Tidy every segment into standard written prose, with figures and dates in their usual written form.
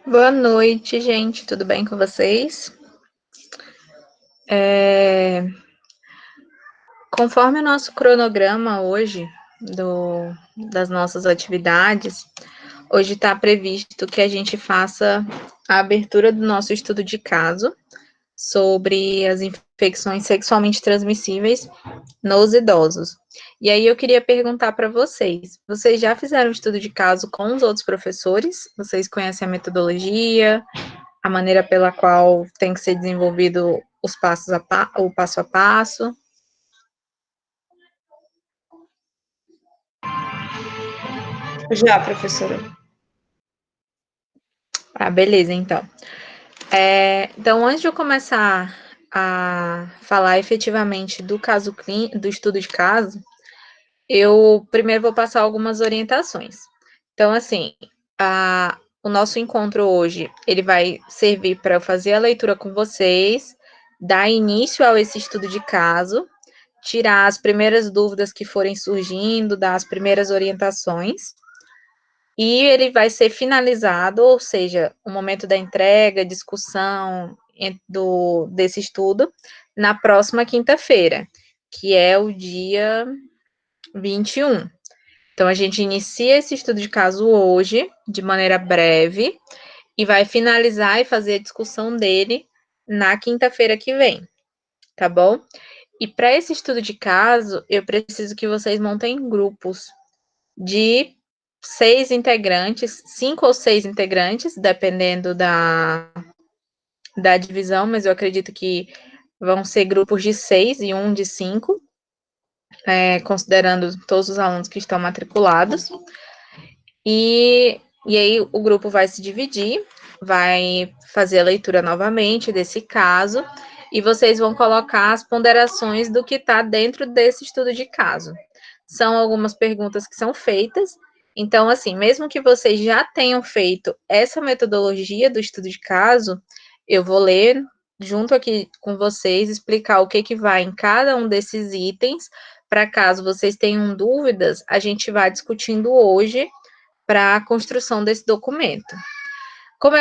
Boa noite, gente. Tudo bem com vocês? Conforme o nosso cronograma hoje das nossas atividades, hoje está previsto que a gente faça a abertura do nosso estudo de caso sobre as infecções sexualmente transmissíveis nos idosos. E aí eu queria perguntar para vocês já fizeram um estudo de caso com os outros professores? Vocês conhecem a metodologia, a maneira pela qual tem que ser desenvolvido o passo a passo? Já, professora. Ah, beleza, então. Então, antes de eu começar a falar efetivamente do estudo de caso, eu primeiro vou passar algumas orientações. Então, assim, o nosso encontro hoje, ele vai servir para eu fazer a leitura com vocês, dar início a esse estudo de caso, tirar as primeiras dúvidas que forem surgindo, dar as primeiras orientações, e ele vai ser finalizado, ou seja, o momento da entrega, discussão desse estudo, na próxima quinta-feira, que é o dia 21. Então, a gente inicia esse estudo de caso hoje, de maneira breve, e vai finalizar e fazer a discussão dele na quinta-feira que vem, tá bom? E para esse estudo de caso, eu preciso que vocês montem grupos de 6 integrantes, 5 ou 6 integrantes, dependendo da divisão, mas eu acredito que vão ser grupos de 6 e um de 5, considerando todos os alunos que estão matriculados. E aí o grupo vai se dividir, vai fazer a leitura novamente desse caso, e vocês vão colocar as ponderações do que está dentro desse estudo de caso. São algumas perguntas que são feitas, então, assim, mesmo que vocês já tenham feito essa metodologia do estudo de caso, eu vou ler junto aqui com vocês, explicar o que vai em cada um desses itens, para caso vocês tenham dúvidas, a gente vai discutindo hoje para a construção desse documento. Como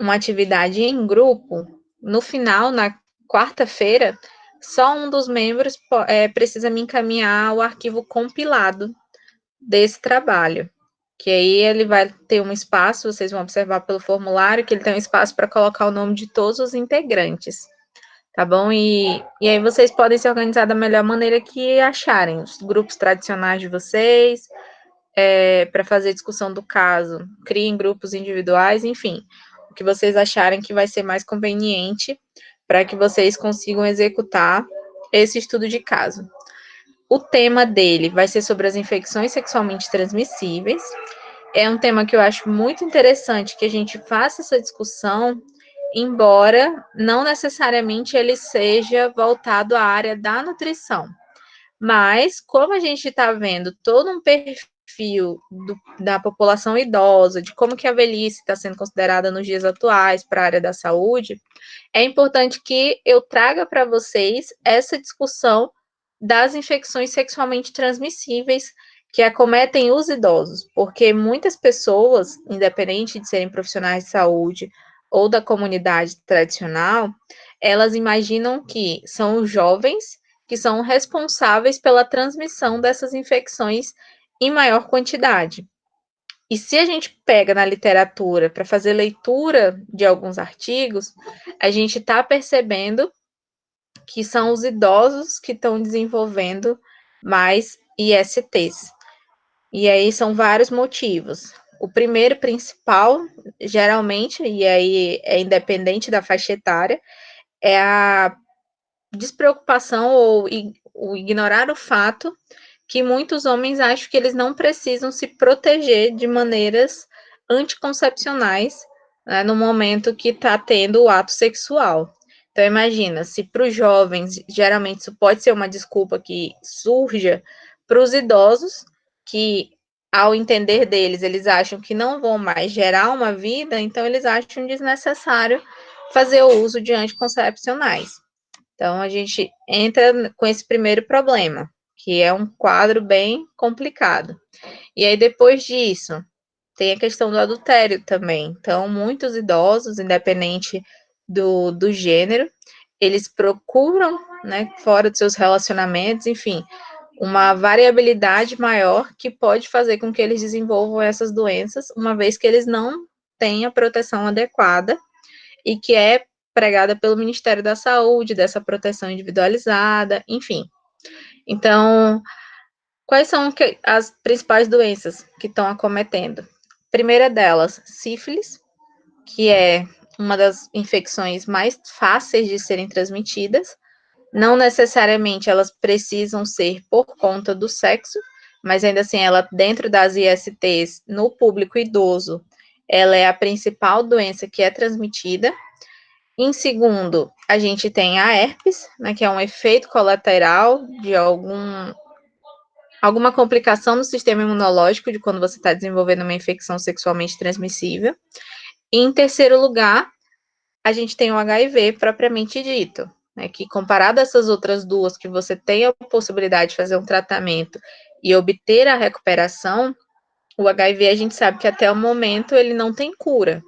uma atividade em grupo, no final, na quarta-feira, só um dos membros precisa me encaminhar o arquivo compilado desse trabalho, que aí ele vai ter um espaço, vocês vão observar pelo formulário, que ele tem um espaço para colocar o nome de todos os integrantes, tá bom? E aí vocês podem se organizar da melhor maneira que acharem, os grupos tradicionais de vocês, para fazer discussão do caso, criem grupos individuais, enfim, o que vocês acharem que vai ser mais conveniente para que vocês consigam executar esse estudo de caso. O tema dele vai ser sobre as infecções sexualmente transmissíveis. É um tema que eu acho muito interessante que a gente faça essa discussão, embora não necessariamente ele seja voltado à área da nutrição. Mas, como a gente está vendo todo um perfil da população idosa, de como que a velhice está sendo considerada nos dias atuais para a área da saúde, é importante que eu traga para vocês essa discussão das infecções sexualmente transmissíveis que acometem os idosos, porque muitas pessoas, independente de serem profissionais de saúde ou da comunidade tradicional, elas imaginam que são os jovens que são responsáveis pela transmissão dessas infecções em maior quantidade. E se a gente pega na literatura para fazer leitura de alguns artigos, a gente está percebendo que são os idosos que estão desenvolvendo mais ISTs. E aí são vários motivos. O primeiro principal, geralmente, e aí é independente da faixa etária, é a despreocupação ou ignorar o fato que muitos homens acham que eles não precisam se proteger de maneiras anticoncepcionais, né, no momento que está tendo o ato sexual. Então, imagina, se para os jovens, geralmente isso pode ser uma desculpa que surja, para os idosos, que ao entender deles, eles acham que não vão mais gerar uma vida, então eles acham desnecessário fazer o uso de anticoncepcionais. Então, a gente entra com esse primeiro problema, que é um quadro bem complicado. E aí, depois disso, tem a questão do adultério também. Então, muitos idosos, independente do gênero, eles procuram, né, fora dos seus relacionamentos, enfim, uma variabilidade maior que pode fazer com que eles desenvolvam essas doenças, uma vez que eles não têm a proteção adequada e que é pregada pelo Ministério da Saúde, dessa proteção individualizada, enfim. Então, quais são as principais doenças que estão acometendo? Primeira delas, sífilis, que é uma das infecções mais fáceis de serem transmitidas. Não necessariamente elas precisam ser por conta do sexo, mas ainda assim, ela dentro das ISTs, no público idoso, ela é a principal doença que é transmitida. Em segundo, a gente tem a herpes, né, que é um efeito colateral de alguma complicação no sistema imunológico de quando você está desenvolvendo uma infecção sexualmente transmissível. E em terceiro lugar, a gente tem o HIV propriamente dito, né, que comparado a essas outras duas, que você tem a possibilidade de fazer um tratamento e obter a recuperação, o HIV a gente sabe que até o momento ele não tem cura.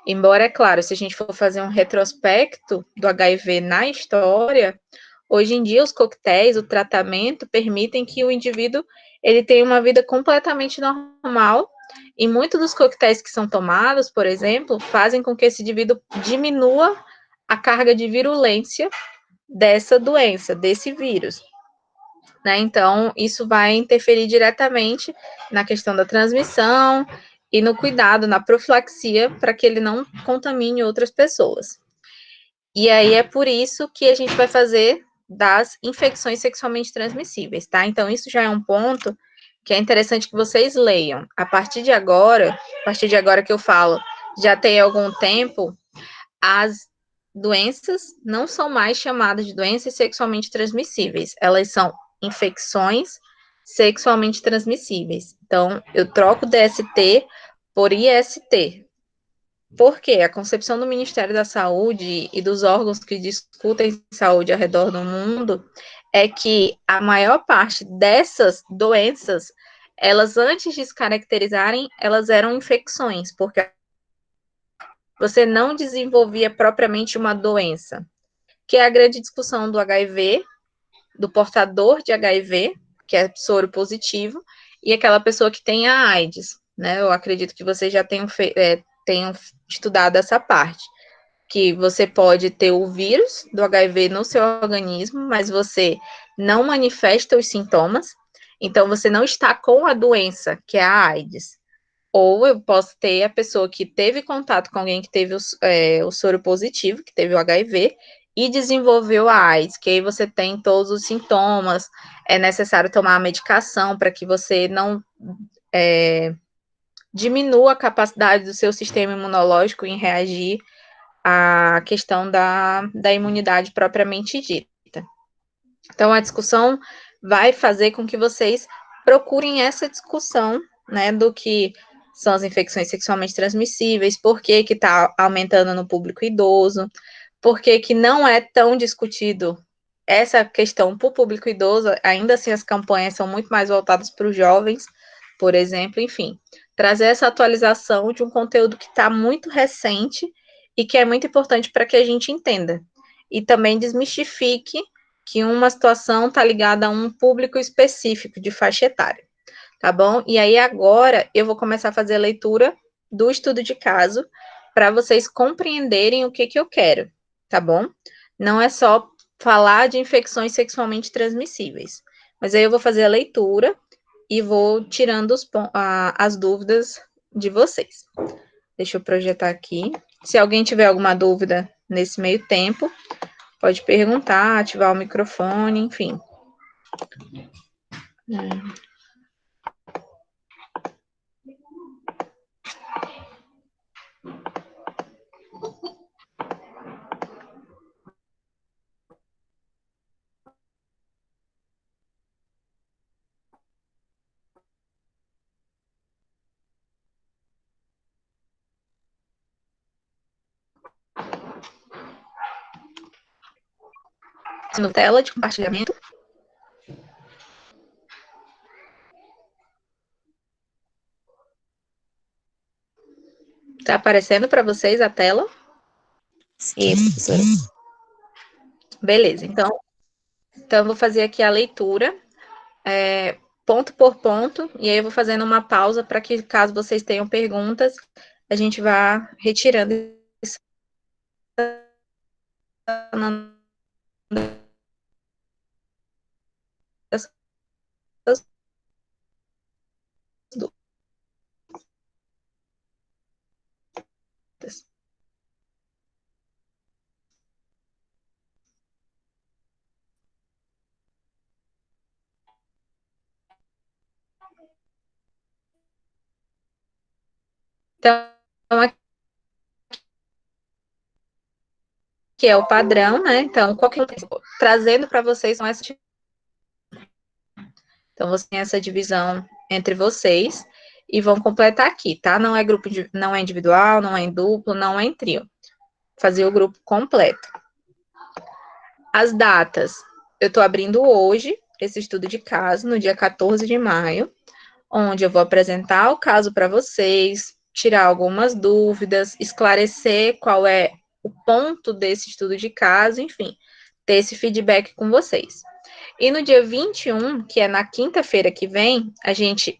Embora, é claro, se a gente for fazer um retrospecto do HIV na história, hoje em dia os coquetéis, o tratamento permitem que o indivíduo ele tenha uma vida completamente normal, e muitos dos coquetéis que são tomados, por exemplo, fazem com que esse indivíduo diminua a carga de virulência dessa doença, desse vírus. Né? Então, isso vai interferir diretamente na questão da transmissão e no cuidado, na profilaxia, para que ele não contamine outras pessoas. E aí é por isso que a gente vai fazer das infecções sexualmente transmissíveis, tá? Então, isso já é um ponto que é interessante que vocês leiam. A partir de agora que eu falo, já tem algum tempo, as doenças não são mais chamadas de doenças sexualmente transmissíveis, elas são infecções sexualmente transmissíveis. Então, eu troco DST por IST. Por quê? A concepção do Ministério da Saúde e dos órgãos que discutem saúde ao redor do mundo é que a maior parte dessas doenças, elas antes de se caracterizarem, elas eram infecções, porque você não desenvolvia propriamente uma doença, que é a grande discussão do HIV, do portador de HIV, que é soro positivo, e aquela pessoa que tem a AIDS, né? Eu acredito que vocês já tenham estudado essa parte, que você pode ter o vírus do HIV no seu organismo, mas você não manifesta os sintomas, então você não está com a doença, que é a AIDS. Ou eu posso ter a pessoa que teve contato com alguém que teve o soro positivo, que teve o HIV, e desenvolveu a AIDS, que aí você tem todos os sintomas, é necessário tomar a medicação para que você não diminua a capacidade do seu sistema imunológico em reagir à questão da imunidade propriamente dita. Então, a discussão vai fazer com que vocês procurem essa discussão, né, do que são as infecções sexualmente transmissíveis, por que está aumentando no público idoso, por que não é tão discutido essa questão para o público idoso, ainda assim as campanhas são muito mais voltadas para os jovens, por exemplo, enfim, trazer essa atualização de um conteúdo que está muito recente e que é muito importante para que a gente entenda. E também desmistifique que uma situação está ligada a um público específico de faixa etária, tá bom? E aí agora eu vou começar a fazer a leitura do estudo de caso para vocês compreenderem o que eu quero, tá bom? Não é só falar de infecções sexualmente transmissíveis, mas aí eu vou fazer a leitura e vou tirando as dúvidas de vocês. Deixa eu projetar aqui. Se alguém tiver alguma dúvida nesse meio tempo, pode perguntar, ativar o microfone, enfim. No tela de compartilhamento. Tá aparecendo para vocês a tela? Isso, professora. Beleza, então eu vou fazer aqui a leitura, ponto por ponto, e aí eu vou fazendo uma pausa para que, caso vocês tenham perguntas, a gente vá retirando isso das dúvidas. Então, aqui é o padrão, né? Então, qual que eu tô trazendo para vocês são essas. Então, você tem essa divisão entre vocês e vão completar aqui, tá? Não é grupo, não é individual, não é em duplo, não é em trio. Fazer o grupo completo. As datas, eu estou abrindo hoje esse estudo de caso, no dia 14 de maio, onde eu vou apresentar o caso para vocês, tirar algumas dúvidas, esclarecer qual é o ponto desse estudo de caso, enfim, ter esse feedback com vocês. E no dia 21, que é na quinta-feira que vem,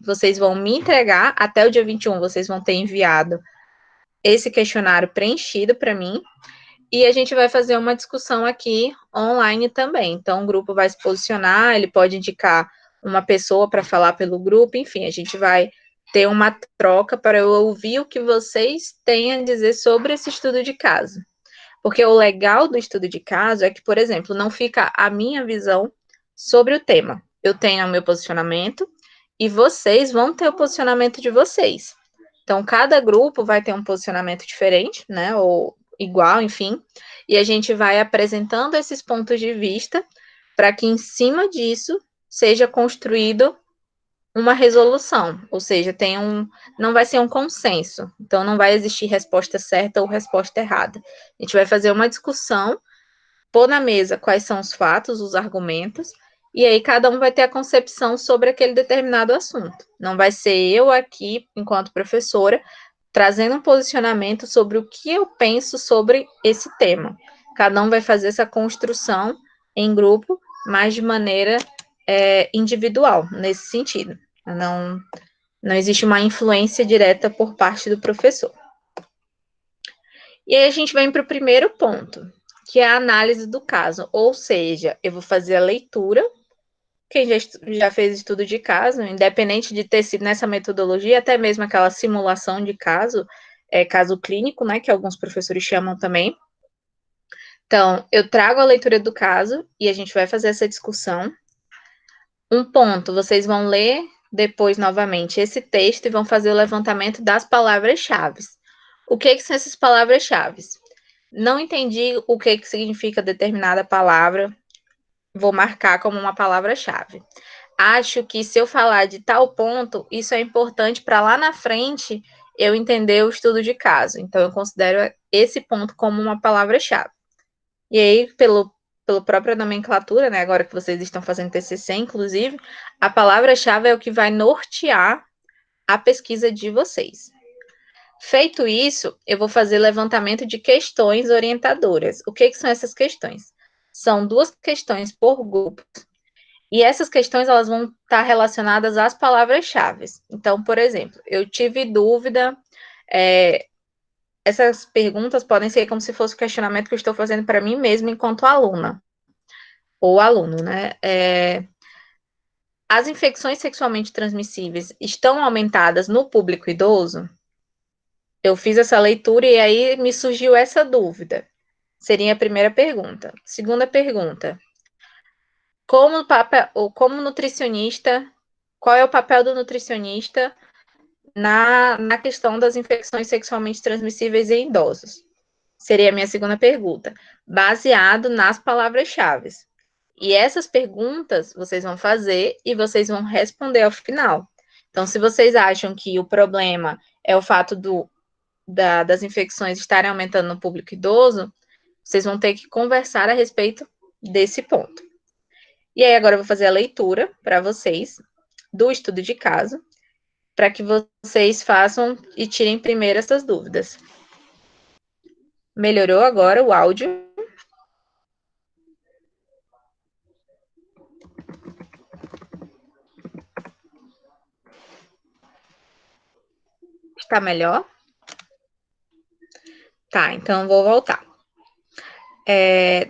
vocês vão me entregar, até o dia 21 vocês vão ter enviado esse questionário preenchido para mim, e a gente vai fazer uma discussão aqui online também. Então, o grupo vai se posicionar, ele pode indicar uma pessoa para falar pelo grupo, enfim, a gente vai ter uma troca para eu ouvir o que vocês têm a dizer sobre esse estudo de caso. Porque o legal do estudo de caso é que, por exemplo, não fica a minha visão sobre o tema. Eu tenho o meu posicionamento e vocês vão ter o posicionamento de vocês. Então, cada grupo vai ter um posicionamento diferente, né? Ou igual, enfim. E a gente vai apresentando esses pontos de vista para que, em cima disso, seja construído uma resolução, ou seja, não vai ser um consenso, então não vai existir resposta certa ou resposta errada. A gente vai fazer uma discussão, pôr na mesa quais são os fatos, os argumentos, e aí cada um vai ter a concepção sobre aquele determinado assunto. Não vai ser eu aqui, enquanto professora, trazendo um posicionamento sobre o que eu penso sobre esse tema. Cada um vai fazer essa construção em grupo, mas de maneira individual, nesse sentido. Não, não existe uma influência direta por parte do professor. E aí a gente vem para o primeiro ponto, que é a análise do caso. Ou seja, eu vou fazer a leitura. Quem já fez estudo de caso, independente de ter sido nessa metodologia, até mesmo aquela simulação de caso, caso clínico, né, que alguns professores chamam também. Então, eu trago a leitura do caso e a gente vai fazer essa discussão. Um ponto, vocês vão ler depois novamente esse texto e vão fazer o levantamento das palavras-chave. O que são essas palavras-chave? Não entendi o que significa determinada palavra, vou marcar como uma palavra-chave. Acho que se eu falar de tal ponto, isso é importante para lá na frente eu entender o estudo de caso. Então, eu considero esse ponto como uma palavra-chave. E aí, pela própria nomenclatura, né, agora que vocês estão fazendo TCC, inclusive, a palavra-chave é o que vai nortear a pesquisa de vocês. Feito isso, eu vou fazer levantamento de questões orientadoras. O que são essas questões? São 2 questões por grupo. E essas questões elas vão estar relacionadas às palavras-chave. Então, por exemplo, eu tive dúvida. Essas perguntas podem ser como se fosse o questionamento que eu estou fazendo para mim mesma enquanto aluna ou aluno, né? As infecções sexualmente transmissíveis estão aumentadas no público idoso? Eu fiz essa leitura e aí me surgiu essa dúvida. Seria a primeira pergunta. Segunda pergunta: como nutricionista, qual é o papel do nutricionista na questão das infecções sexualmente transmissíveis em idosos? Seria a minha segunda pergunta, baseado nas palavras-chave. E essas perguntas vocês vão fazer e vocês vão responder ao final. Então, se vocês acham que o problema é o fato das infecções estarem aumentando no público idoso, vocês vão ter que conversar a respeito desse ponto. E aí, agora eu vou fazer a leitura para vocês do estudo de caso. para que vocês façam e tirem primeiro essas dúvidas. Melhorou agora o áudio? Está melhor? Tá, então vou voltar.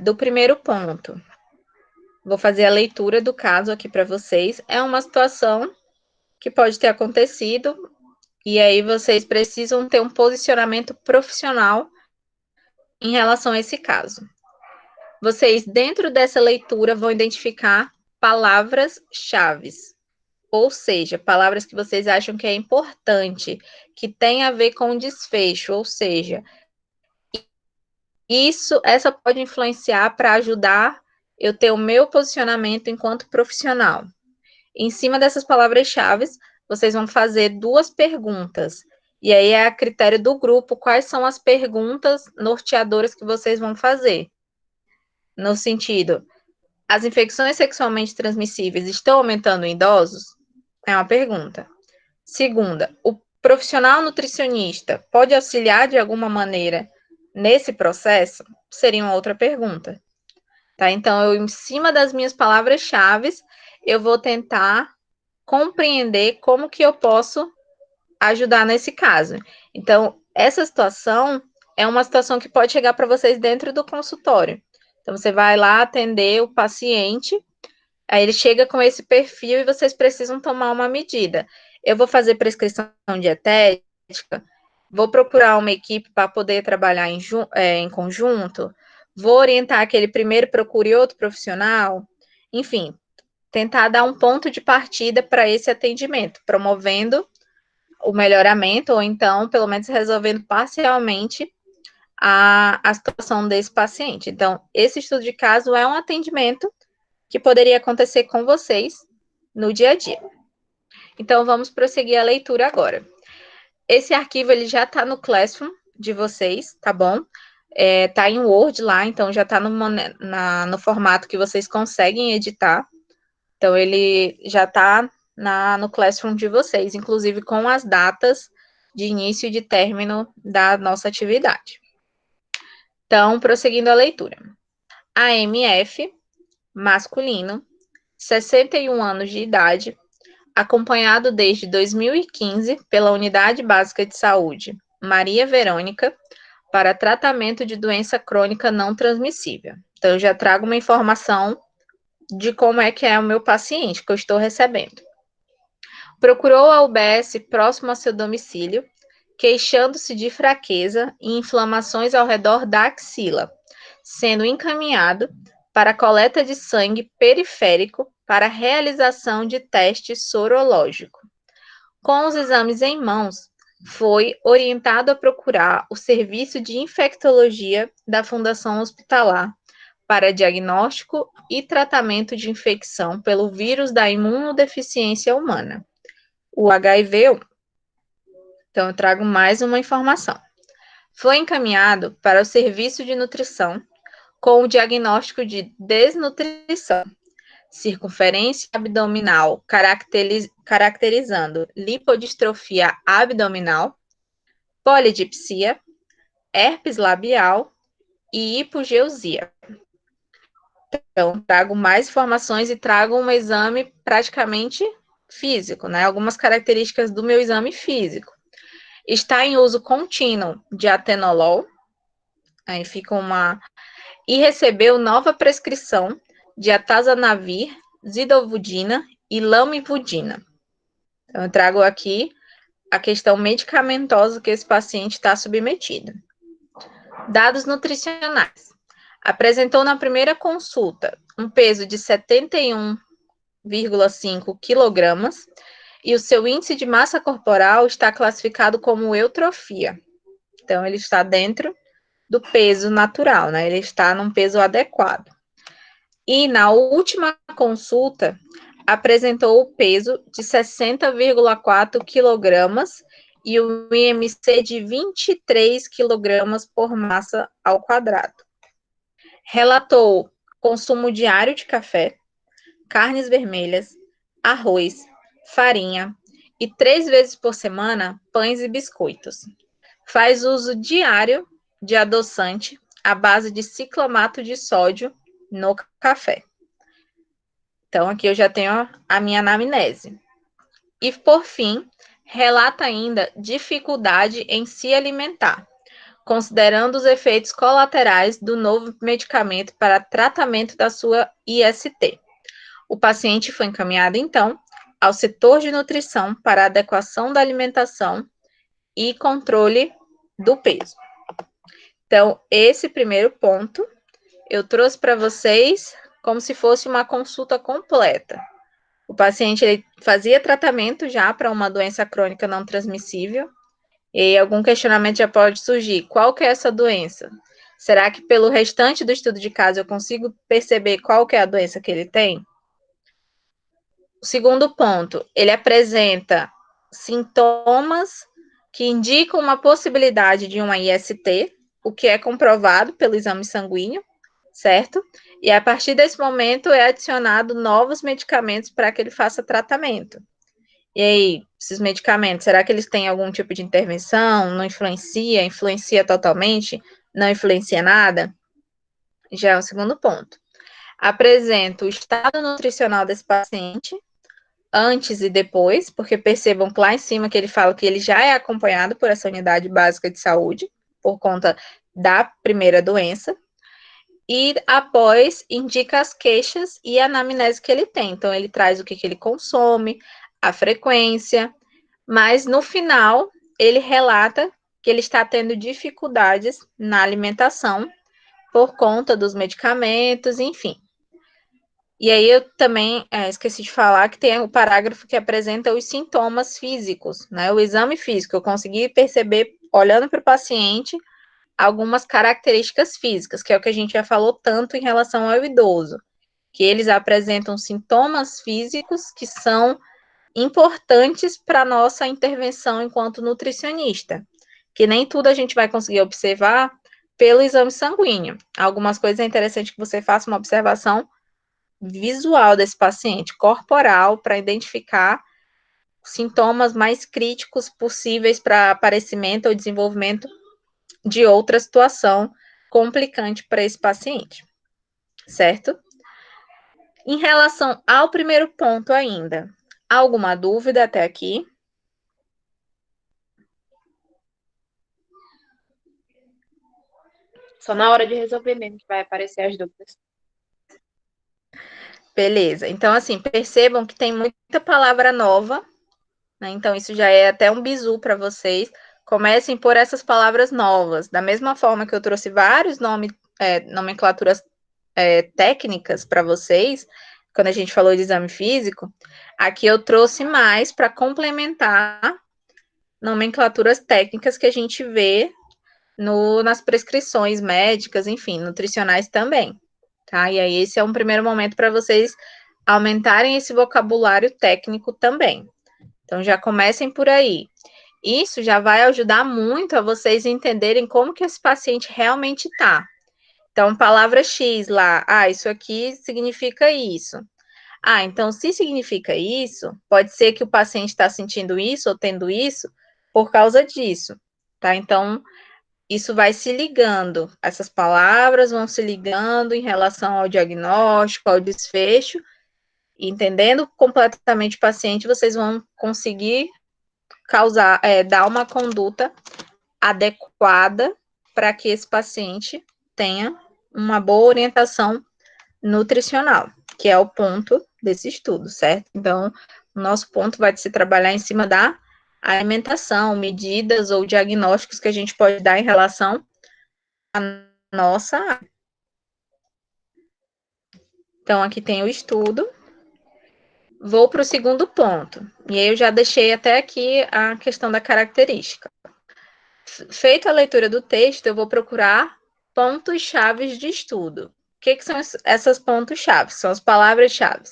Do primeiro ponto, vou fazer a leitura do caso aqui para vocês. É uma situação que pode ter acontecido, e aí vocês precisam ter um posicionamento profissional em relação a esse caso. Vocês, dentro dessa leitura, vão identificar palavras-chave, ou seja, palavras que vocês acham que é importante, que tem a ver com o desfecho, ou seja, essa pode influenciar para ajudar eu ter o meu posicionamento enquanto profissional. Em cima dessas palavras-chave, vocês vão fazer 2 perguntas. E aí é a critério do grupo quais são as perguntas norteadoras que vocês vão fazer. No sentido, as infecções sexualmente transmissíveis estão aumentando em idosos? É uma pergunta. Segunda, o profissional nutricionista pode auxiliar de alguma maneira nesse processo? Seria uma outra pergunta. Tá? Então, eu, em cima das minhas palavras-chave, eu vou tentar compreender como que eu posso ajudar nesse caso. Então, essa situação é uma situação que pode chegar para vocês dentro do consultório. Então, você vai lá atender o paciente, aí ele chega com esse perfil e vocês precisam tomar uma medida. Eu vou fazer prescrição dietética, vou procurar uma equipe para poder trabalhar em conjunto, vou orientar que ele primeiro procure outro profissional, enfim, tentar dar um ponto de partida para esse atendimento, promovendo o melhoramento, ou então, pelo menos, resolvendo parcialmente a situação desse paciente. Então, esse estudo de caso é um atendimento que poderia acontecer com vocês no dia a dia. Então, vamos prosseguir a leitura agora. Esse arquivo, ele já está no Classroom de vocês, tá bom? Tá em Word lá, então já está no formato que vocês conseguem editar. Então, ele já está no Classroom de vocês, inclusive com as datas de início e de término da nossa atividade. Então, prosseguindo a leitura. AMF, masculino, 61 anos de idade, acompanhado desde 2015 pela Unidade Básica de Saúde Maria Verônica, para tratamento de doença crônica não transmissível. Então, eu já trago uma informação de como é que é o meu paciente que eu estou recebendo. Procurou a UBS próximo a seu domicílio, queixando-se de fraqueza e inflamações ao redor da axila, sendo encaminhado para a coleta de sangue periférico para a realização de teste sorológico. Com os exames em mãos, foi orientado a procurar o serviço de infectologia da Fundação Hospitalar para diagnóstico e tratamento de infecção pelo vírus da imunodeficiência humana, o HIV-1. Então, eu trago mais uma informação. Foi encaminhado para o serviço de nutrição com o diagnóstico de desnutrição, circunferência abdominal caracterizando lipodistrofia abdominal, polidipsia, herpes labial e hipogeusia. Então, trago mais informações e trago um exame praticamente físico, né? Algumas características do meu exame físico. Está em uso contínuo de atenolol, aí fica uma... E recebeu nova prescrição de atazanavir, zidovudina e lamivudina. Então, eu trago aqui a questão medicamentosa que esse paciente está submetido. Dados nutricionais. Apresentou na primeira consulta um peso de 71,5 quilogramas e o seu índice de massa corporal está classificado como eutrofia. Então, ele está dentro do peso natural, né? Ele está num peso adequado. E na última consulta, apresentou o peso de 60,4 quilogramas e o IMC de 23 quilogramas por massa ao quadrado. Relatou consumo diário de café, carnes vermelhas, arroz, farinha e 3 vezes por semana pães e biscoitos. Faz uso diário de adoçante à base de ciclamato de sódio no café. Então, aqui eu já tenho a minha anamnese. E, por fim, relata ainda dificuldade em se alimentar, considerando os efeitos colaterais do novo medicamento para tratamento da sua IST. O paciente foi encaminhado, então, ao setor de nutrição para adequação da alimentação e controle do peso. Então, esse primeiro ponto eu trouxe para vocês como se fosse uma consulta completa. O paciente ele fazia tratamento já para uma doença crônica não transmissível, e algum questionamento já pode surgir. Qual que é essa doença? Será que pelo restante do estudo de caso eu consigo perceber qual que é a doença que ele tem? O segundo ponto, ele apresenta sintomas que indicam uma possibilidade de uma IST, o que é comprovado pelo exame sanguíneo, certo? E a partir desse momento é adicionado novos medicamentos para que ele faça tratamento. E aí, esses medicamentos, será que eles têm algum tipo de intervenção? Não influencia? Influencia totalmente? Não influencia nada? Já é o segundo ponto. Apresenta o estado nutricional desse paciente, antes e depois, porque percebam que lá em cima que ele fala que ele já é acompanhado por essa unidade básica de saúde, por conta da primeira doença, e após indica as queixas e a anamnese que ele tem. Então, ele traz o que ele consome, a frequência, mas no final ele relata que ele está tendo dificuldades na alimentação por conta dos medicamentos, enfim. E aí eu também esqueci de falar que tem o parágrafo que apresenta os sintomas físicos, né? O exame físico, eu consegui perceber, olhando para o paciente, algumas características físicas, que é o que a gente já falou tanto em relação ao idoso, que eles apresentam sintomas físicos que são importantes para a nossa intervenção enquanto nutricionista, que nem tudo a gente vai conseguir observar pelo exame sanguíneo. Algumas coisas é interessante que você faça uma observação visual desse paciente, corporal, para identificar sintomas mais críticos possíveis para aparecimento ou desenvolvimento de outra situação complicante para esse paciente, certo? Em relação ao primeiro ponto ainda, alguma dúvida até aqui? Só na hora de resolver mesmo que vai aparecer as dúvidas. Beleza. Então, assim, percebam que tem muita palavra nova, né? Então, isso já é até um bizu para vocês. Comecem por essas palavras novas. Da mesma forma que eu trouxe vários nomenclaturas técnicas para vocês, quando a gente falou de exame físico, aqui eu trouxe mais para complementar nomenclaturas técnicas que a gente vê nas prescrições médicas, enfim, nutricionais também, tá? E aí esse é um primeiro momento para vocês aumentarem esse vocabulário técnico também. Então já comecem por aí. Isso já vai ajudar muito a vocês entenderem como que esse paciente realmente está. Então, palavra X lá, isso aqui significa isso. Então, se significa isso, pode ser que o paciente está sentindo isso ou tendo isso por causa disso, tá? Então, isso vai se ligando, essas palavras vão se ligando em relação ao diagnóstico, ao desfecho, e entendendo completamente o paciente, vocês vão conseguir dar uma conduta adequada para que esse paciente tenha uma boa orientação nutricional, que é o ponto desse estudo, certo? Então, o nosso ponto vai se trabalhar em cima da alimentação, medidas ou diagnósticos que a gente pode dar em relação à nossa. Então, aqui tem o estudo. Vou para o segundo ponto. E aí eu já deixei até aqui a questão da característica. Feita a leitura do texto, eu vou procurar pontos-chave de estudo. O que são essas pontos-chave? São as palavras-chave.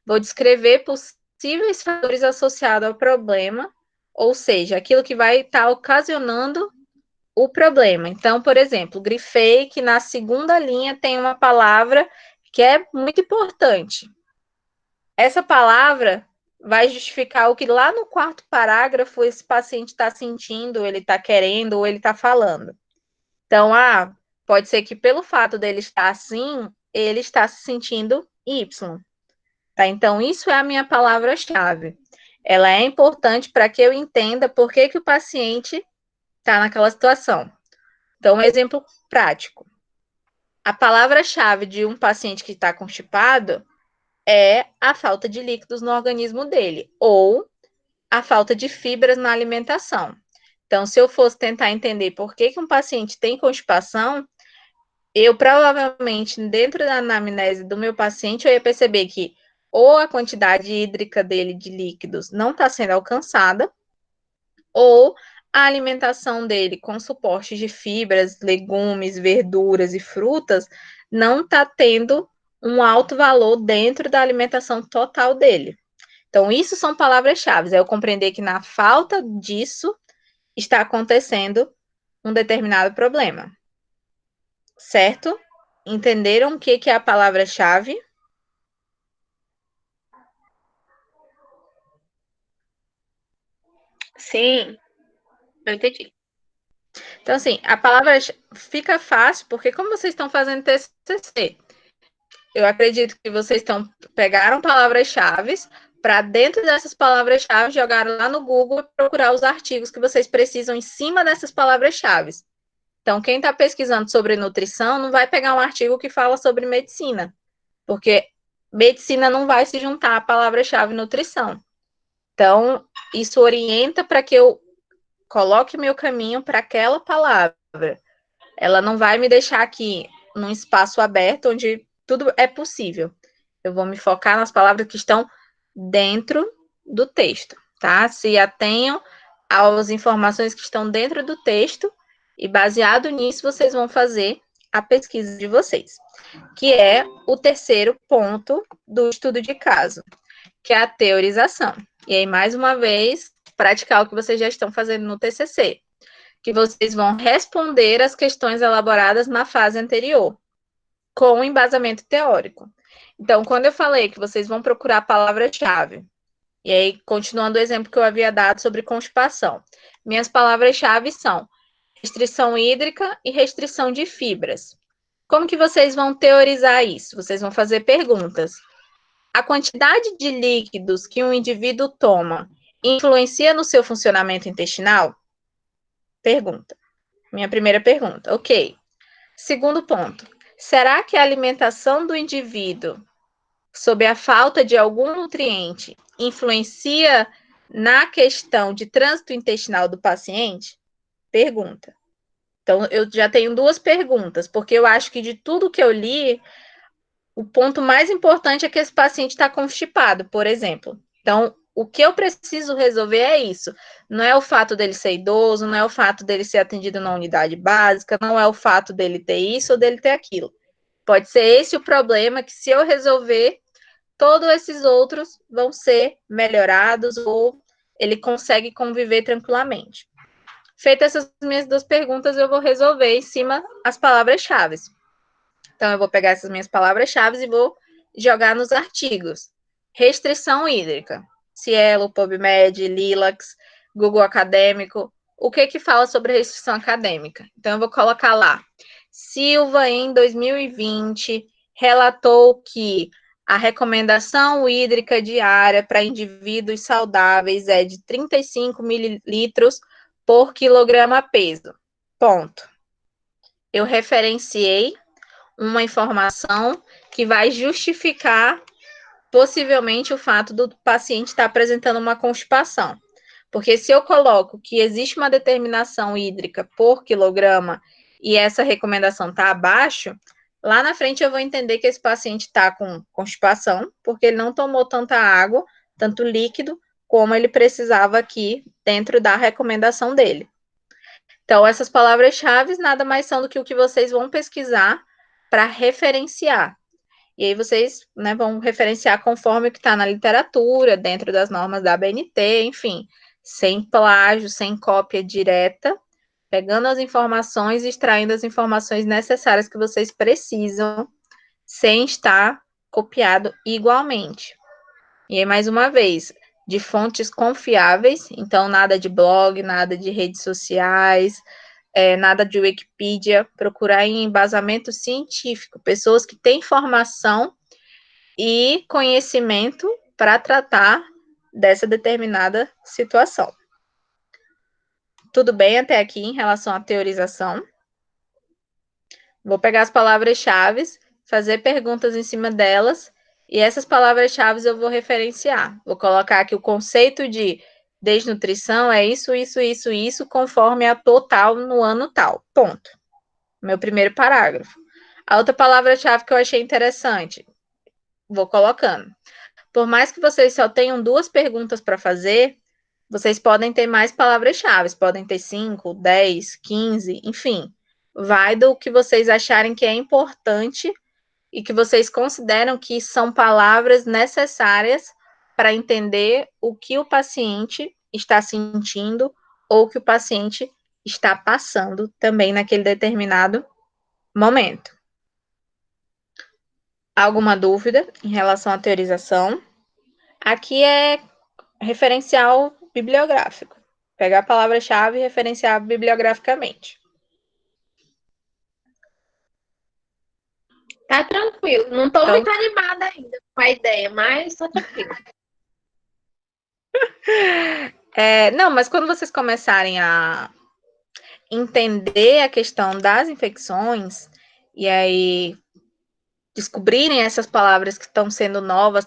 Vou descrever possíveis fatores associados ao problema, ou seja, aquilo que vai estar ocasionando o problema. Então, por exemplo, grifei que na segunda linha tem uma palavra que é muito importante. Essa palavra vai justificar o que lá no quarto parágrafo esse paciente está sentindo, ele está querendo ou ele está falando. Então, pode ser que pelo fato dele estar assim, ele está se sentindo Y. Tá? Então, isso é a minha palavra-chave. Ela é importante para que eu entenda por que, que o paciente está naquela situação. Então, um exemplo prático. A palavra-chave de um paciente que está constipado é a falta de líquidos no organismo dele, ou a falta de fibras na alimentação. Então, se eu fosse tentar entender por que, que um paciente tem constipação, eu provavelmente, dentro da anamnese do meu paciente, eu ia perceber que ou a quantidade hídrica dele de líquidos não está sendo alcançada, ou a alimentação dele com suporte de fibras, legumes, verduras e frutas não está tendo um alto valor dentro da alimentação total dele. Então, isso são palavras-chave. É eu compreender que na falta disso está acontecendo um determinado problema. Certo? Entenderam o que é a palavra-chave? Sim, eu entendi. Então, assim, a palavra fica fácil, porque como vocês estão fazendo TCC, eu acredito que vocês pegaram palavras-chave, para dentro dessas palavras-chave, jogaram lá no Google e procurar os artigos que vocês precisam em cima dessas palavras-chave. Então, quem está pesquisando sobre nutrição não vai pegar um artigo que fala sobre medicina, porque medicina não vai se juntar à palavra-chave nutrição. Então, isso orienta para que eu coloque meu caminho para aquela palavra. Ela não vai me deixar aqui num espaço aberto onde tudo é possível. Eu vou me focar nas palavras que estão dentro do texto, tá? Se atenham às informações que estão dentro do texto e, baseado nisso, vocês vão fazer a pesquisa de vocês, que é o terceiro ponto do estudo de caso, que é a teorização. E aí, mais uma vez, praticar o que vocês já estão fazendo no TCC, que vocês vão responder as questões elaboradas na fase anterior, com embasamento teórico. Então, quando eu falei que vocês vão procurar a palavra-chave, e aí, continuando o exemplo que eu havia dado sobre constipação, minhas palavras-chave são restrição hídrica e restrição de fibras. Como que vocês vão teorizar isso? Vocês vão fazer perguntas. A quantidade de líquidos que um indivíduo toma influencia no seu funcionamento intestinal? Pergunta. Minha primeira pergunta. Ok. Segundo ponto. Será que a alimentação do indivíduo, sob a falta de algum nutriente, influencia na questão de trânsito intestinal do paciente? Pergunta. Então, eu já tenho duas perguntas, porque eu acho que de tudo que eu li, o ponto mais importante é que esse paciente está constipado, por exemplo. Então, o que eu preciso resolver é isso. Não é o fato dele ser idoso, não é o fato dele ser atendido na unidade básica, não é o fato dele ter isso ou dele ter aquilo. Pode ser esse o problema que, se eu resolver, todos esses outros vão ser melhorados ou ele consegue conviver tranquilamente. Feitas essas minhas duas perguntas, eu vou resolver em cima as palavras-chave. Então, eu vou pegar essas minhas palavras-chave e vou jogar nos artigos. Restrição hídrica. Cielo, PubMed, Lilacs, Google Acadêmico. O que fala sobre restrição acadêmica? Então, eu vou colocar lá. Silva, em 2020, relatou que a recomendação hídrica diária para indivíduos saudáveis é de 35 mililitros por quilograma peso. Ponto. Eu referenciei uma informação que vai justificar possivelmente o fato do paciente estar apresentando uma constipação. Porque se eu coloco que existe uma determinação hídrica por quilograma e essa recomendação está abaixo, lá na frente eu vou entender que esse paciente está com constipação, porque ele não tomou tanta água, tanto líquido, como ele precisava aqui dentro da recomendação dele. Então, essas palavras-chave nada mais são do que o que vocês vão pesquisar para referenciar. E aí vocês, né, vão referenciar conforme o que está na literatura, dentro das normas da ABNT, enfim, sem plágio, sem cópia direta, pegando as informações e extraindo as informações necessárias que vocês precisam, sem estar copiado igualmente. E aí, mais uma vez, de fontes confiáveis, então nada de blog, nada de redes sociais, nada de Wikipedia, procurar em embasamento científico, pessoas que têm formação e conhecimento para tratar dessa determinada situação. Tudo bem até aqui em relação à teorização? Vou pegar as palavras-chave, fazer perguntas em cima delas, e essas palavras-chave eu vou referenciar. Vou colocar aqui o conceito de desnutrição é isso, isso, isso, isso, conforme a total no ano tal. Ponto. Meu primeiro parágrafo. A outra palavra-chave que eu achei interessante, vou colocando. Por mais que vocês só tenham 2 perguntas para fazer, vocês podem ter mais palavras-chave, podem ter 5, 10, 15, enfim. Vai do que vocês acharem que é importante e que vocês consideram que são palavras necessárias para entender o que o paciente está sentindo ou que o paciente está passando também naquele determinado momento. Alguma dúvida em relação à teorização? Aqui é referencial bibliográfico. Pegar a palavra-chave e referenciar bibliograficamente. Tá tranquilo. Não tô Então, muito animada ainda com a ideia, mas tô tranquilo. não, mas quando vocês começarem a entender a questão das infecções e aí descobrirem essas palavras que estão sendo novas,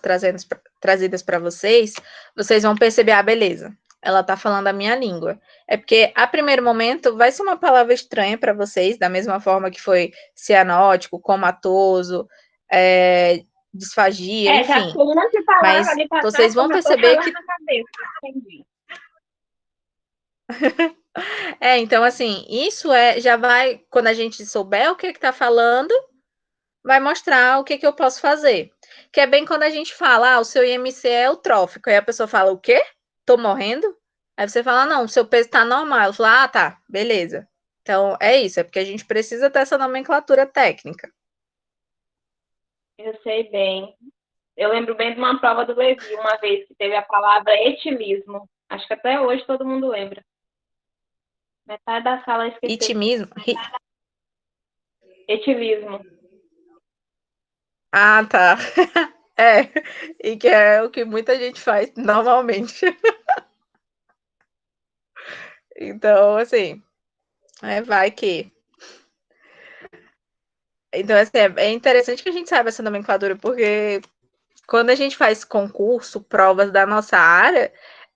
trazidas para vocês, vocês vão perceber, beleza, ela está falando a minha língua. É porque, a primeiro momento, vai ser uma palavra estranha para vocês, da mesma forma que foi cianótico, comatoso, disfagia, enfim. Já ficou um monte de palavra Mas ali pra vocês trás, vão começou a perceber falar que... na cabeça. Entendi. então, assim, isso já vai, quando a gente souber o que está falando, vai mostrar o que eu posso fazer. Que é bem quando a gente fala, o seu IMC é eutrófico. Aí a pessoa fala, o quê? Tô morrendo? Aí você fala, não, o seu peso tá normal. Ela fala, tá, beleza. Então, é isso, é porque a gente precisa ter essa nomenclatura técnica. Eu sei bem. Eu lembro bem de uma prova do Levi, uma vez que teve a palavra etilismo. Acho que até hoje todo mundo lembra. Metade da sala esqueceu. Itimismo? Etilismo. Ah, tá. E que é o que muita gente faz normalmente. Então, assim, vai que... Então, assim, é interessante que a gente saiba essa nomenclatura, porque quando a gente faz concurso, provas da nossa área,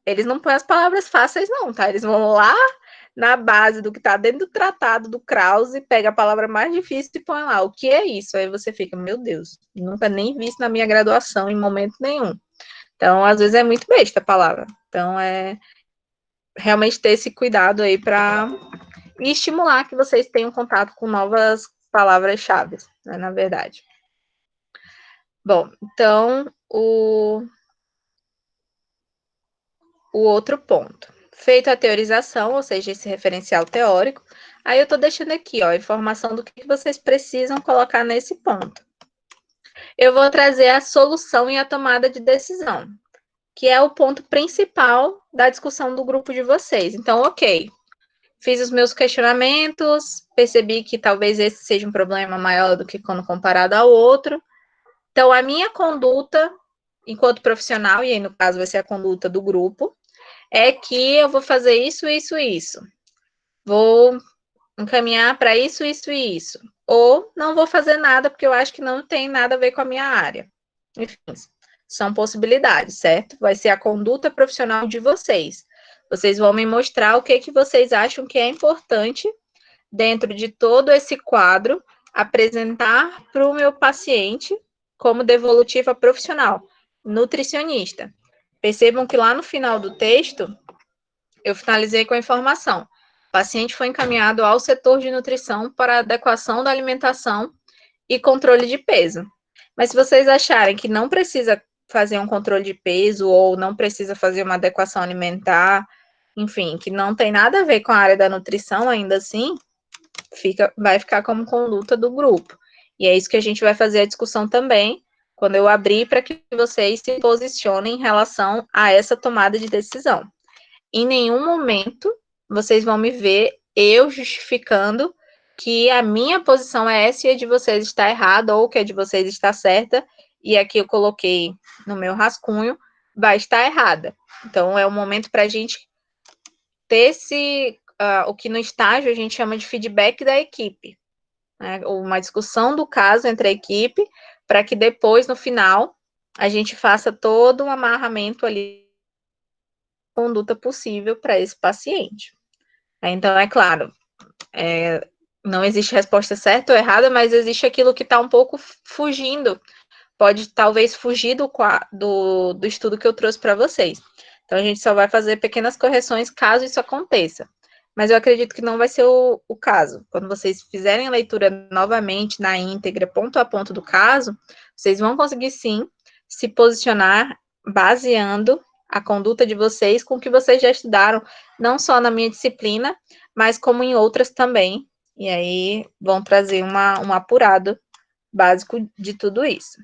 eles não põem as palavras fáceis, não, tá? Eles vão lá na base do que tá dentro do tratado do Krause, pega a palavra mais difícil e põe lá. O que é isso? Aí você fica, meu Deus, nunca nem vi isso na minha graduação em momento nenhum. Então, às vezes é muito besta a palavra. Então, é realmente ter esse cuidado aí para estimular que vocês tenham contato com novas palavras-chave, né, na verdade. Bom, então, o outro ponto. Feita a teorização, ou seja, esse referencial teórico, aí eu estou deixando aqui, ó, a informação do que vocês precisam colocar nesse ponto. Eu vou trazer a solução e a tomada de decisão, que é o ponto principal da discussão do grupo de vocês. Então, ok, fiz os meus questionamentos, percebi que talvez esse seja um problema maior do que quando comparado ao outro. Então, a minha conduta, enquanto profissional, e aí no caso vai ser a conduta do grupo, é que eu vou fazer isso, isso, isso. Vou encaminhar para isso, isso e isso. Ou não vou fazer nada, porque eu acho que não tem nada a ver com a minha área. Enfim, são possibilidades, certo? Vai ser a conduta profissional de vocês. Vocês vão me mostrar o que vocês acham que é importante dentro de todo esse quadro, apresentar para o meu paciente como devolutiva profissional, nutricionista. Percebam que lá no final do texto, eu finalizei com a informação. O paciente foi encaminhado ao setor de nutrição para adequação da alimentação e controle de peso. Mas se vocês acharem que não precisa fazer um controle de peso ou não precisa fazer uma adequação alimentar, enfim, que não tem nada a ver com a área da nutrição ainda assim, vai ficar como conduta do grupo. E é isso que a gente vai fazer a discussão também, quando eu abrir para que vocês se posicionem em relação a essa tomada de decisão. Em nenhum momento vocês vão me ver eu justificando que a minha posição é essa e a de vocês está errada, ou que a de vocês está certa, e aqui eu coloquei no meu rascunho, vai estar errada. Então, é o momento para a gente ter o que no estágio a gente chama de feedback da equipe, né? Uma discussão do caso entre a equipe, para que depois, no final, a gente faça todo um amarramento ali, conduta possível para esse paciente. Então, é claro, não existe resposta certa ou errada, mas existe aquilo que está um pouco fugindo, pode talvez fugir do estudo que eu trouxe para vocês. Então, a gente só vai fazer pequenas correções caso isso aconteça. Mas eu acredito que não vai ser o caso. Quando vocês fizerem a leitura novamente na íntegra, ponto a ponto do caso, vocês vão conseguir sim se posicionar baseando a conduta de vocês com o que vocês já estudaram, não só na minha disciplina, mas como em outras também. E aí vão trazer um apurado básico de tudo isso.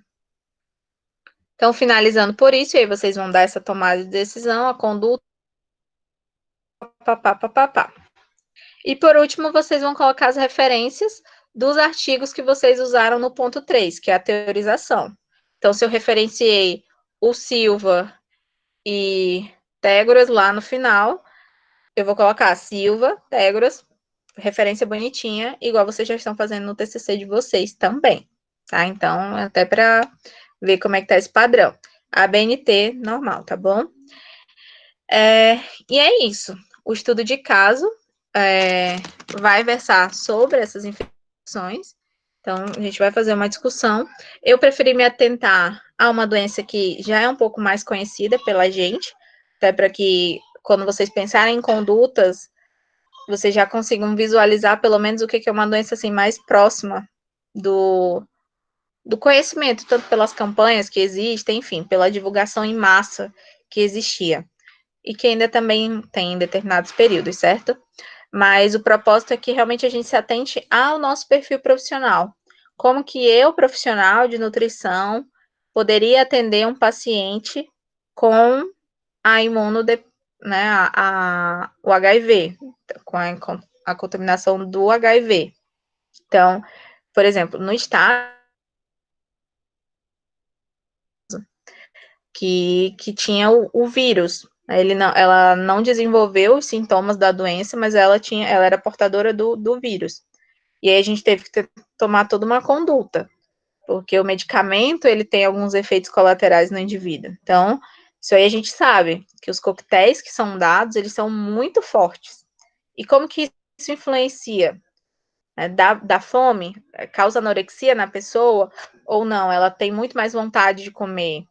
Então, finalizando por isso, e aí vocês vão dar essa tomada de decisão, a conduta, papapá. E por último, vocês vão colocar as referências dos artigos que vocês usaram no ponto 3, que é a teorização. Então, se eu referenciei o Silva e Tégoras lá no final, eu vou colocar Silva, Tégoras, referência bonitinha, igual vocês já estão fazendo no TCC de vocês também, tá? Então, até para ver como é que tá esse padrão. A BNT normal, tá bom? E é isso. O estudo de caso vai versar sobre essas infecções. Então, a gente vai fazer uma discussão. Eu preferi me atentar a uma doença que já é um pouco mais conhecida pela gente, até para que, quando vocês pensarem em condutas, vocês já consigam visualizar pelo menos o que é uma doença assim mais próxima do conhecimento, tanto pelas campanhas que existem, enfim, pela divulgação em massa que existia. E que ainda também tem em determinados períodos, certo? Mas o propósito é que realmente a gente se atente ao nosso perfil profissional. Como que eu, profissional de nutrição, poderia atender um paciente com a né, o HIV, com a contaminação do HIV. Então, por exemplo, no estado que tinha o vírus, ela não desenvolveu os sintomas da doença, mas ela era portadora do vírus. E aí a gente teve que tomar toda uma conduta, porque o medicamento, ele tem alguns efeitos colaterais no indivíduo. Então, isso aí a gente sabe, que os coquetéis que são dados, eles são muito fortes. E como que isso influencia? Dá fome? Causa anorexia na pessoa? Ou não? Ela tem muito mais vontade de comer?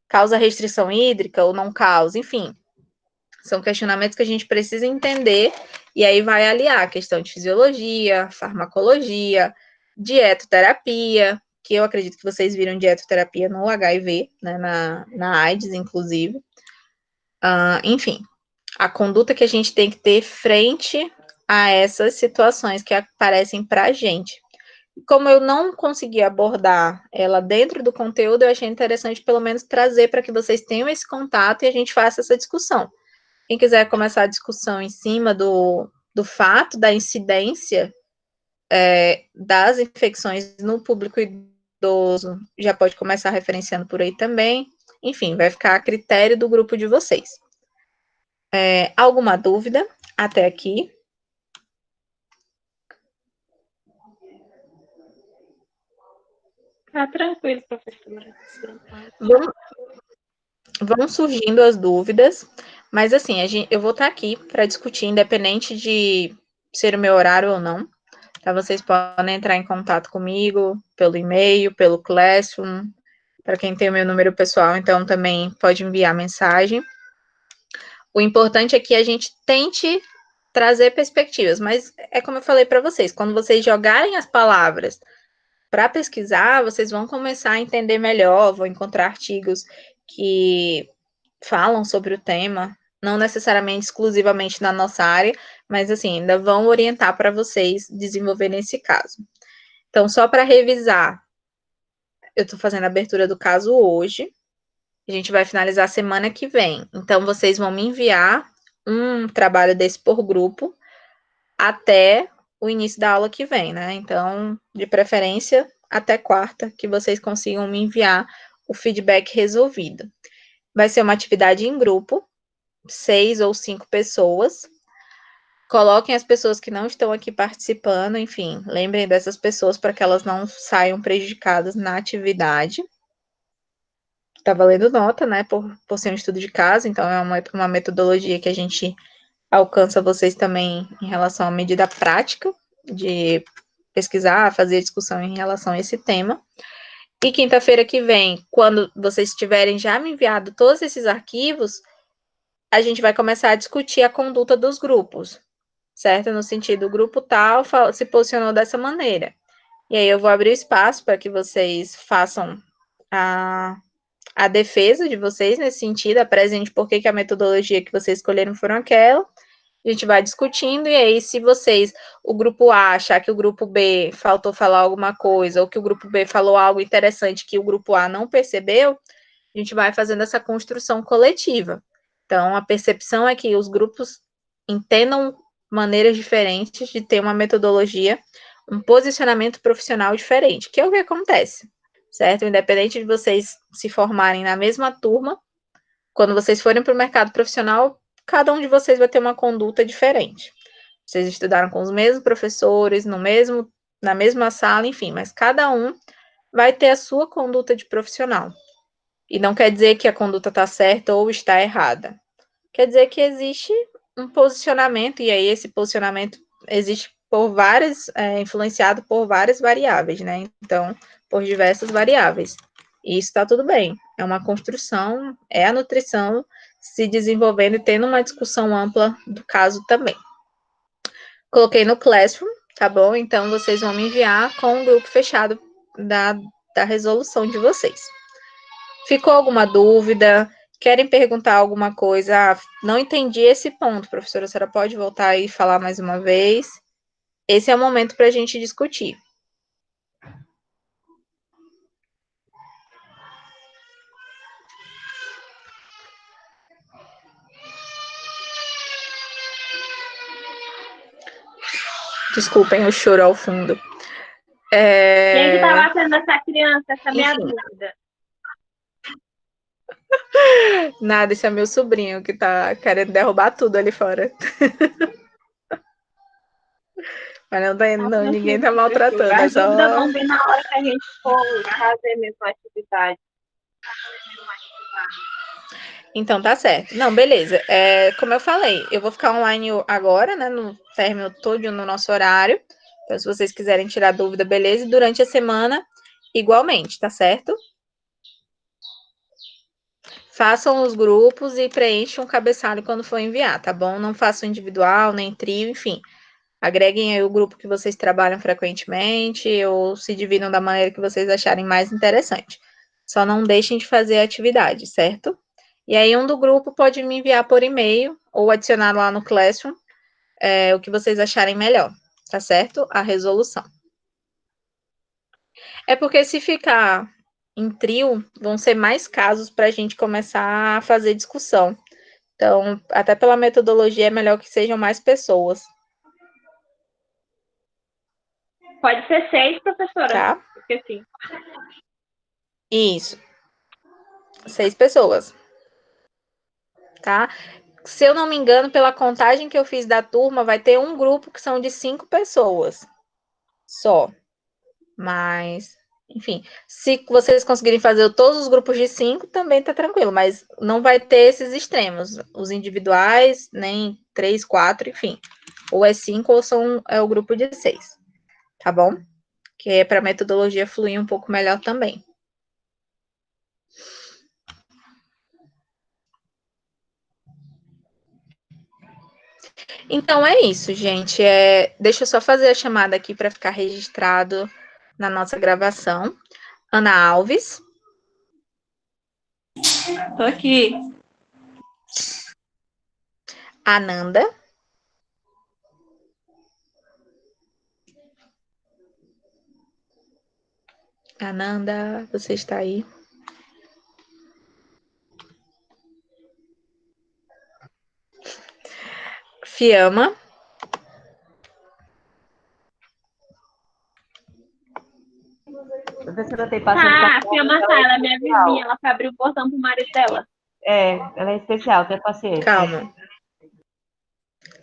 Causa restrição hídrica ou não causa? Enfim, são questionamentos que a gente precisa entender, e aí vai aliar a questão de fisiologia, farmacologia, dietoterapia, que eu acredito que vocês viram dietoterapia no HIV, né, na AIDS, inclusive. Enfim, a conduta que a gente tem que ter frente a essas situações que aparecem para a gente. Como eu não consegui abordar ela dentro do conteúdo, eu achei interessante pelo menos trazer para que vocês tenham esse contato e a gente faça essa discussão. Quem quiser começar a discussão em cima do fato da incidência das infecções no público idoso, já pode começar referenciando por aí também. Enfim, vai ficar a critério do grupo de vocês. Alguma dúvida até aqui? Tá tranquilo, professora. Vão surgindo as dúvidas, mas assim, eu vou estar aqui para discutir, independente de ser o meu horário ou não. Tá? Vocês podem entrar em contato comigo pelo e-mail, pelo Classroom, para quem tem o meu número pessoal, então também pode enviar mensagem. O importante é que a gente tente trazer perspectivas, mas é como eu falei para vocês, quando vocês jogarem as palavras para pesquisar, vocês vão começar a entender melhor, vão encontrar artigos que falam sobre o tema, não necessariamente exclusivamente na nossa área, mas assim, ainda vão orientar para vocês desenvolverem esse caso. Então, só para revisar, eu estou fazendo a abertura do caso hoje. A gente vai finalizar semana que vem. Então, vocês vão me enviar um trabalho desse por grupo até o início da aula que vem, né? Então, de preferência, até quarta, que vocês consigam me enviar o feedback resolvido. Vai ser uma atividade em grupo, 6 ou 5 pessoas. Coloquem as pessoas que não estão aqui participando, enfim, lembrem dessas pessoas para que elas não saiam prejudicadas na atividade. Tá valendo nota, né, por ser um estudo de caso, então é uma metodologia que a gente alcança vocês também em relação à medida prática de pesquisar, fazer discussão em relação a esse tema. E quinta-feira que vem, quando vocês tiverem já me enviado todos esses arquivos, a gente vai começar a discutir a conduta dos grupos, certo? No sentido, o grupo tal se posicionou dessa maneira. E aí eu vou abrir espaço para que vocês façam a defesa de vocês nesse sentido, apresente por que a metodologia que vocês escolheram foram aquela. A gente vai discutindo, e aí, se vocês, o grupo A, achar que o grupo B faltou falar alguma coisa, ou que o grupo B falou algo interessante que o grupo A não percebeu, a gente vai fazendo essa construção coletiva. Então, a percepção é que os grupos entendam maneiras diferentes de ter uma metodologia, um posicionamento profissional diferente, que é o que acontece, certo? Independente de vocês se formarem na mesma turma, quando vocês forem para o mercado profissional, cada um de vocês vai ter uma conduta diferente. Vocês estudaram com os mesmos professores, na mesma sala, enfim, mas cada um vai ter a sua conduta de profissional. E não quer dizer que a conduta está certa ou está errada. Quer dizer que existe um posicionamento, e aí esse posicionamento existe por influenciado por várias variáveis, né? Então, por diversas variáveis. E isso está tudo bem. É uma construção, é a nutrição se desenvolvendo e tendo uma discussão ampla do caso também. Coloquei no Classroom, tá bom? Então, vocês vão me enviar com o grupo fechado da resolução de vocês. Ficou alguma dúvida? Querem perguntar alguma coisa? Não entendi esse ponto, professora. A senhora pode voltar e falar mais uma vez? Esse é o momento para a gente discutir. Desculpem o choro ao fundo. Quem que tá batendo essa criança? Essa é a minha Enfim. dúvida. Nada, esse é meu sobrinho que tá querendo derrubar tudo ali fora. Mas não, ninguém tá maltratando, é As dúvidas só... vão vir na hora que a gente for fazer mesmo a atividade. Então tá certo. Não, beleza. Como eu falei, eu vou ficar online agora, né? No término todo no nosso horário. Então, se vocês quiserem tirar dúvida, beleza. E durante a semana, igualmente, tá certo? Façam os grupos e preencham o cabeçalho quando for enviar, tá bom? Não façam individual, nem trio, enfim. Agreguem aí o grupo que vocês trabalham frequentemente ou se dividam da maneira que vocês acharem mais interessante. Só não deixem de fazer a atividade, certo? E aí, um do grupo pode me enviar por e-mail ou adicionar lá no Classroom o que vocês acharem melhor, tá certo? A resolução. É porque se ficar em trio, vão ser mais casos para a gente começar a fazer discussão. Então, até pela metodologia, é melhor que sejam mais pessoas. Pode ser 6, professora? Tá? Esqueci. Isso. 6 pessoas. Tá? Se eu não me engano, pela contagem que eu fiz da turma, vai ter um grupo que são de 5 pessoas só. Mas, enfim, se vocês conseguirem fazer todos os grupos de 5, também tá tranquilo, mas não vai ter esses extremos, os individuais, nem 3, 4, enfim. Ou é 5 ou é o grupo de 6, tá bom? Que é para a metodologia fluir um pouco melhor também. Então é isso, gente. Deixa eu só fazer a chamada aqui para ficar registrado na nossa gravação. Ana Alves. Tô aqui. Ananda. Ananda, você está aí? Fiamma. Professora, tem paciente Ah, a com Fiamma tá, ela é minha vizinha, ela foi abrir o portão pro marido dela. ela é especial, tem paciente. Calma.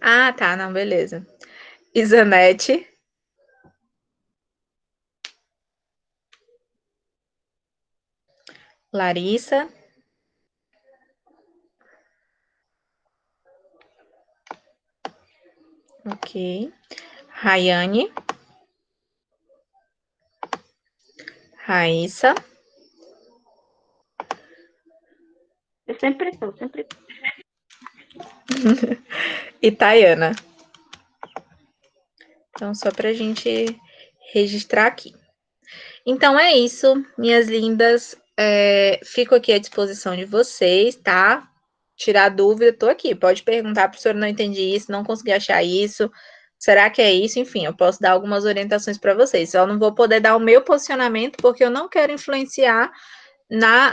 Ah, tá, não, beleza. Isanete. Larissa. Ok. Rayane. Raíssa. Eu sempre tô, sempre tô. E Tayana. Então, só pra gente registrar aqui. Então, é isso, minhas lindas. Fico aqui à disposição de vocês, tá? Tirar dúvida, tô aqui. Pode perguntar, professora, não entendi isso, não consegui achar isso. Será que é isso? Enfim, eu posso dar algumas orientações para vocês. Só não vou poder dar o meu posicionamento, porque eu não quero influenciar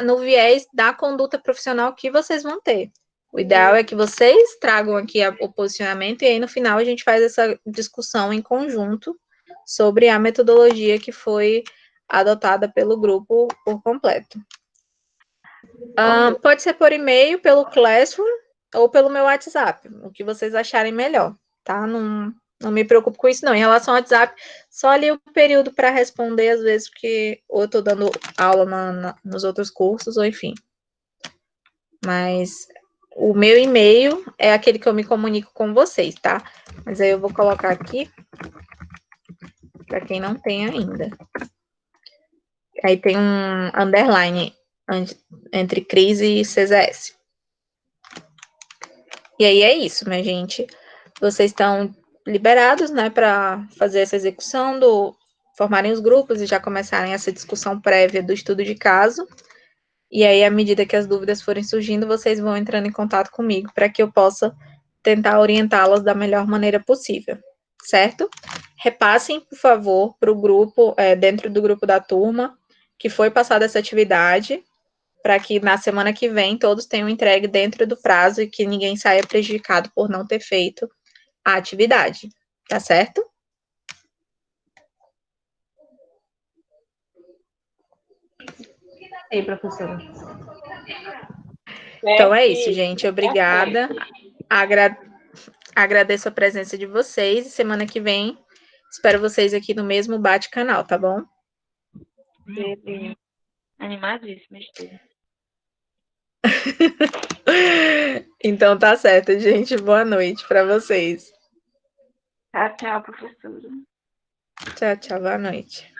no viés da conduta profissional que vocês vão ter. O ideal é que vocês tragam aqui o posicionamento e aí no final a gente faz essa discussão em conjunto sobre a metodologia que foi adotada pelo grupo por completo. Pode ser por e-mail, pelo Classroom ou pelo meu WhatsApp, o que vocês acharem melhor, tá? Não me preocupo com isso, não. Em relação ao WhatsApp, só ali o período para responder, às vezes, porque ou eu tô dando aula nos outros cursos, ou enfim. Mas o meu e-mail é aquele que eu me comunico com vocês, tá? Mas aí eu vou colocar aqui para quem não tem ainda. Aí tem um underline entre Cris e CZS. E aí é isso, minha gente. Vocês estão liberados, né, para fazer essa execução formarem os grupos e já começarem essa discussão prévia do estudo de caso. E aí, à medida que as dúvidas forem surgindo, vocês vão entrando em contato comigo para que eu possa tentar orientá-las da melhor maneira possível, certo? Repassem, por favor, para o grupo, dentro do grupo da turma, que foi passada essa atividade, para que na semana que vem todos tenham entregue dentro do prazo e que ninguém saia prejudicado por não ter feito a atividade, tá certo? Aí, professora. Então é isso, gente. Obrigada. Agradeço a presença de vocês e semana que vem espero vocês aqui no mesmo bate-canal, tá bom? Animadíssima, estudo. Então tá certo, gente. Boa noite para vocês. Tchau, tchau, professora. Tchau, tchau. Boa noite.